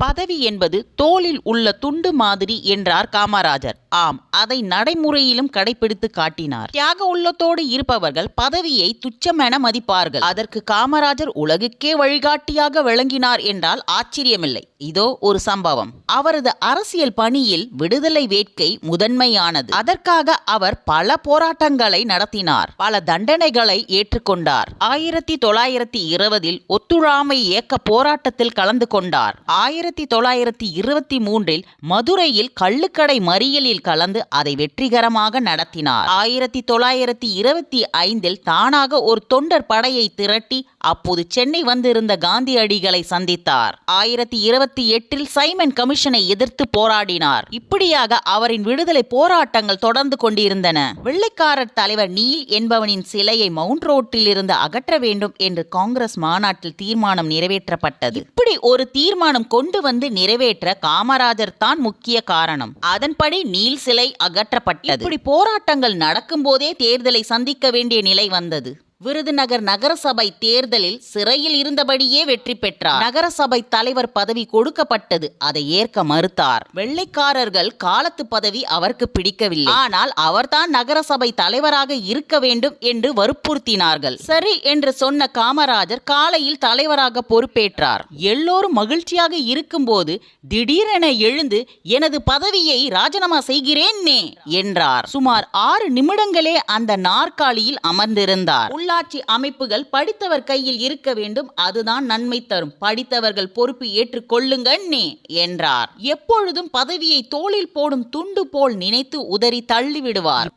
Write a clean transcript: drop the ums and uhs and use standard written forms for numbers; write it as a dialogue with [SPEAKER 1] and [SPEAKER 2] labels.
[SPEAKER 1] பதவி என்பது தோளில் உள்ள துண்டு மாதிரி என்றார் காமராஜர். ஆம், அதை நடைமுறையிலும் கடைபிடித்து காட்டினார். தியாக உள்ளத்தோடு இருப்பவர்கள் பதவியை துச்சமென மதிப்பார்கள். அதற்கு காமராஜர் உலகுக்கே வழிகாட்டியாக விளங்கினார் என்றால் ஆச்சரியமில்லை. இதோ ஒரு சம்பவம். அவரது அரசியல் பணியில் விடுதலை வேட்கை முதன்மையானது. அதற்காக அவர் பல போராட்டங்களை நடத்தினார், பல தண்டனைகளை ஏற்றுக்கொண்டார். 1920 ஒத்துழாமை இயக்க போராட்டத்தில் கலந்து கொண்டார். 1923 மதுரையில் கள்ளுக்கடை மறியலில் கலந்து அதை வெற்றிகரமாக நடத்தினார். 1925 தானாக ஒரு தொண்டர் படையை திரட்டி அப்போது சென்னை வந்திருந்த காந்தியடிகளை சந்தித்தார். 1928 சைமன் கமிஷனை எதிர்த்து போராடினார். இப்படியாக அவரின் விடுதலை போராட்டங்கள் தொடர்ந்து கொண்டிருந்தன. வெள்ளைக்காரர் தலைவர் நீல் என்பவனின் சிலையை மவுண்ட் ரோட்டில் இருந்து அகற்ற வேண்டும் என்று காங்கிரஸ் மாநாட்டில் தீர்மானம் நிறைவேற்றப்பட்டது. இப்படி ஒரு தீர்மானம் கொண்டு வந்து நிறைவேற்ற காமராஜர் தான் முக்கிய காரணம். அதன்படி நீல் சிலை அகற்றப்பட்டது. இப்படி போராட்டங்கள் நடக்கும் போதே தேர்தலை சந்திக்க வேண்டிய நிலை வந்தது. விருதுநகர் நகரசபை தேர்தலில் சிறையில் இருந்தபடியே வெற்றி பெற்றார். நகரசபை தலைவர் பதவி கொடுக்கப்பட்டது. அதை ஏற்க மறுத்தார். வெள்ளைக்காரர்கள் காலத்து பதவி அவருக்கு பிடிக்கவில்லை. ஆனால் அவர்தான் நகரசபை தலைவராக இருக்க வேண்டும் என்று வற்புறுத்தினார்கள். சரி என்று சொன்ன காமராஜர் காலையில் தலைவராக பொறுப்பேற்றார். எல்லோரும் மகிழ்ச்சியாக இருக்கும்போது திடீரென எழுந்து எனது பதவியை ராஜினாமா செய்கிறேனே என்றார். சுமார் 6 நிமிடங்களே அந்த நாற்காலியில் அமர்ந்திருந்தார். உள்ளாட்சி அமைப்புகள் படித்தவர் கையில் இருக்க வேண்டும், அதுதான் நன்மை தரும். படித்தவர்கள் பொறுப்பு ஏற்றுக் கொள்ளுங்கன்னே என்றார். எப்பொழுதும் பதவியை தோளில் போடும் துண்டு போல் நினைத்து உதறி தள்ளிவிடுவார்.